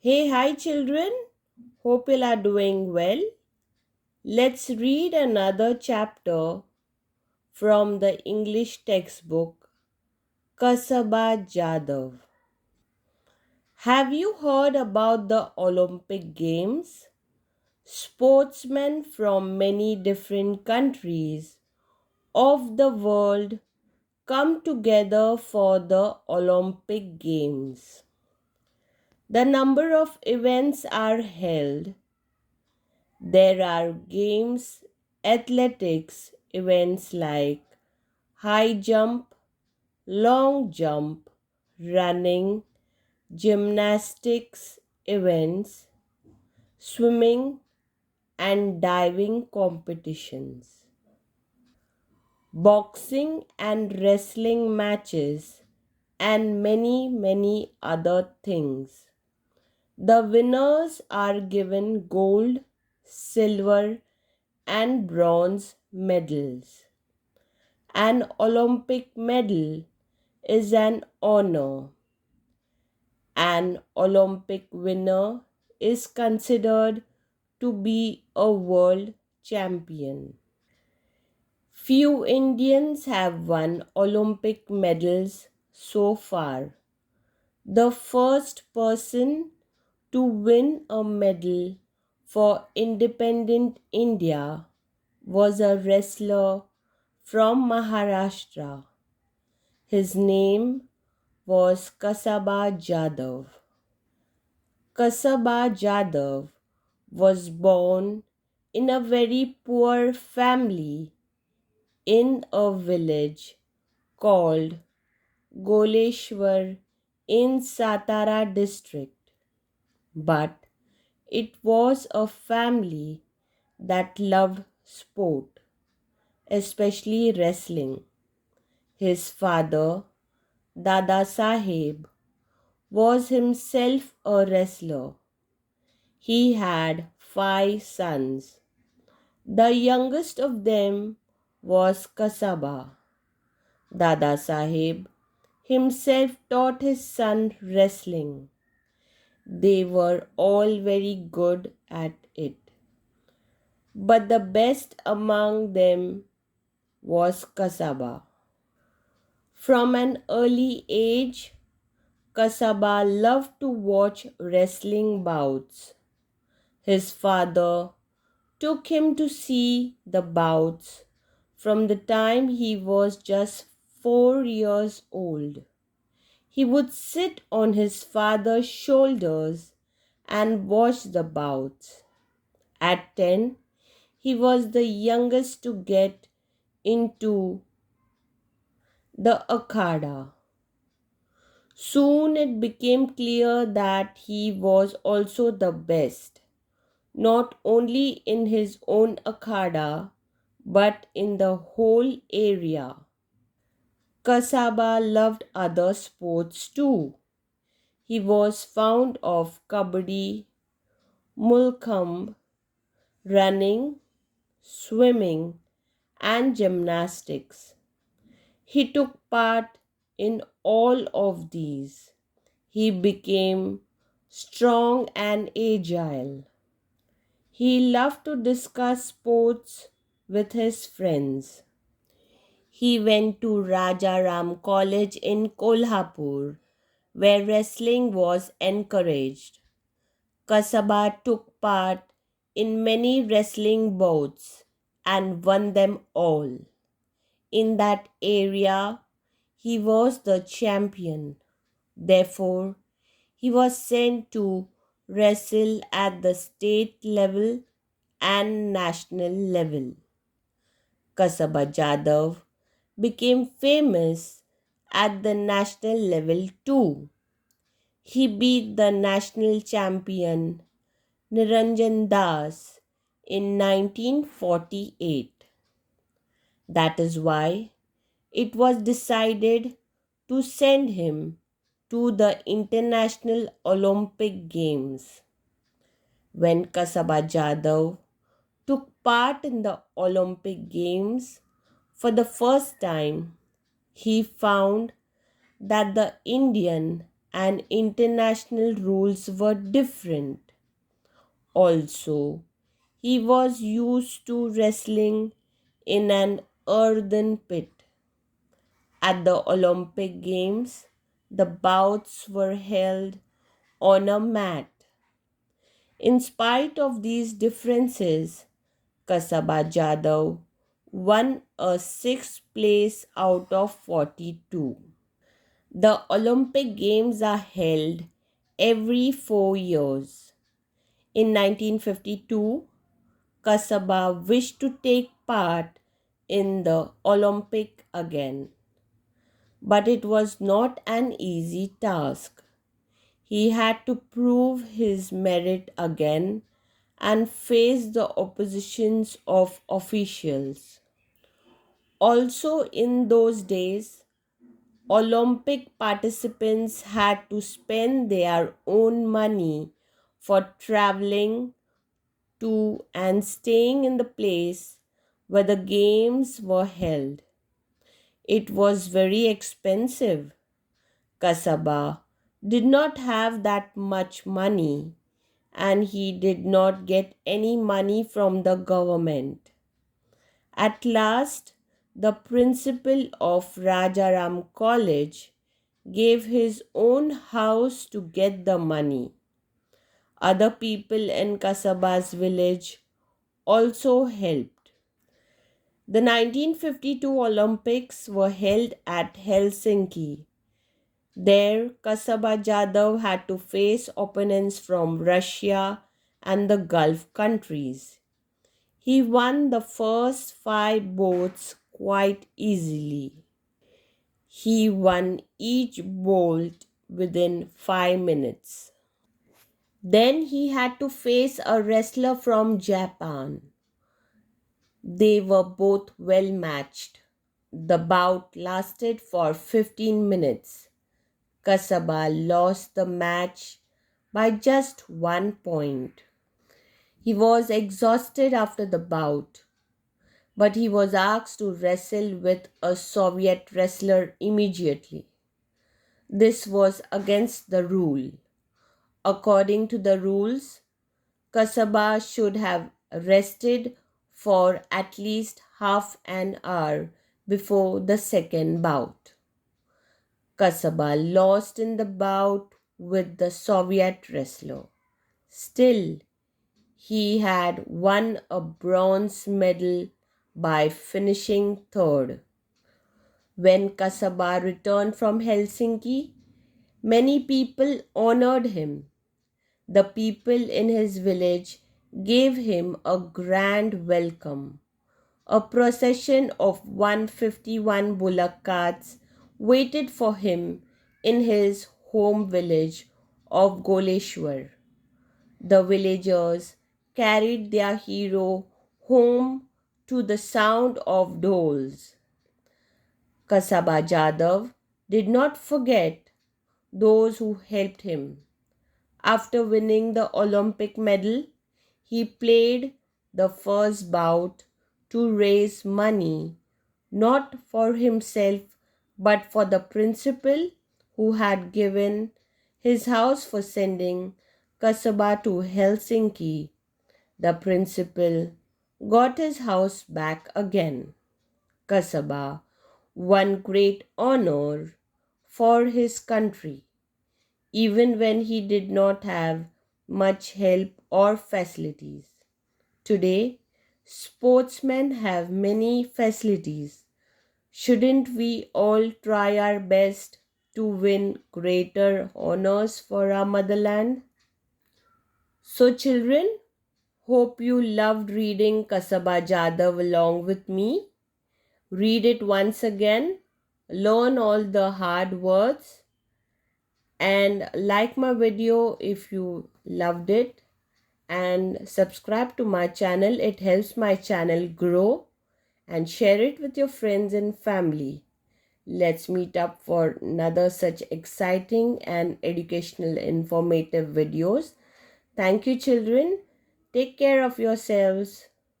Hey, hi children. Hope you are doing well. Let's read another chapter from the English textbook Khashaba Jadhav. Have you heard about the Olympic Games? Sportsmen from many different countries of the world come together for the Olympic Games. The number of events are held. There are games, athletics events like high jump, long jump, running, gymnastics events, swimming, and diving competitions, boxing and wrestling matches, and many other things. The winners are given gold, silver, and bronze medals. An Olympic medal is an honor. An Olympic winner is considered to be a world champion. Few Indians have won Olympic medals so far. The first person to win a medal for independent India was a wrestler from Maharashtra. His name was Khashaba Jadhav. Khashaba Jadhav was born in a very poor family in a village called Goleshwar in Satara district. But it was a family that loved sport, especially wrestling. His father, Dada Saheb, was himself a wrestler. He had 5 sons. The youngest of them was Khashaba. Dada Saheb himself taught his son wrestling. They were all very good at it. But the best among them was Khashaba. From an early age, Khashaba loved to watch wrestling bouts. His father took him to see the bouts from the time he was just 4 years old. He would sit on his father's shoulders and watch the bouts. At 10, he was the youngest to get into the akhada. Soon it became clear that he was also the best, not only in his own akhada, but in the whole area. Khashaba loved other sports too. He was fond of kabaddi, mulkhamb, running, swimming, and gymnastics. He took part in all of these. He became strong and agile. He loved to discuss sports with his friends. He went to Rajaram College in Kolhapur, where wrestling was encouraged. Khashaba took part in many wrestling bouts and won them all. In that area, he was the champion. Therefore, he was sent to wrestle at the state level and national level. Khashaba Jadhav became famous at the national level too. He beat the national champion Niranjan Das in 1948. That is why it was decided to send him to the International Olympic Games. When Khashaba Jadhav took part in the Olympic Games for the first time, he found that the Indian and international rules were different. Also, he was used to wrestling in an earthen pit. At the Olympic Games, the bouts were held on a mat. In spite of these differences, Khashaba Jadhav won a sixth place out of 42. The Olympic Games are held every 4 years. In 1952, Khashaba wished to take part in the Olympic again. But it was not an easy task. He had to prove his merit again and face the oppositions of officials. Also, in those days, Olympic participants had to spend their own money for traveling to and staying in the place where the games were held. It was very expensive. Khashaba did not have that much money and he did not get any money from the government. At last, the principal of Rajaram College gave his own house to get the money. Other people in Khashaba's village also helped. The 1952 Olympics were held at Helsinki. There, Khashaba Jadhav had to face opponents from Russia and the Gulf countries. He won the first 5 bouts quite easily. He won each bout within 5 minutes. Then he had to face a wrestler from Japan. They were both well matched. The bout lasted for 15 minutes. Khashaba lost the match by just 1 point. He was exhausted after the bout, but he was asked to wrestle with a Soviet wrestler immediately. This was against the rule. According to the rules, Khashaba should have rested for at least half an hour before the second bout. Khashaba lost in the bout with the Soviet wrestler. Still, he had won a bronze medal by finishing third. When Khashaba returned from Helsinki, many people honored him. The people in his village gave him a grand welcome. A procession of 151 bullock carts waited for him in his home village of Goleshwar. The villagers carried their hero home to the sound of dolls. Khashaba Jadhav did not forget those who helped him. After winning the Olympic medal, he played the first bout to raise money not for himself but for the principal who had given his house for sending Khashaba to Helsinki. The principal got his house back again. Khashaba won great honor for his country, even when he did not have much help or facilities. Today, sportsmen have many facilities. Shouldn't we all try our best to win greater honors for our motherland? So, children, hope you loved reading Khashaba Jadhav along with me. Read it once again, learn all the hard words, and like my video if you loved it, and subscribe to my channel. It helps my channel grow, and share it with your friends and family. Let's meet up for another such exciting and educational informative videos. Thank you, children. Take care of yourselves.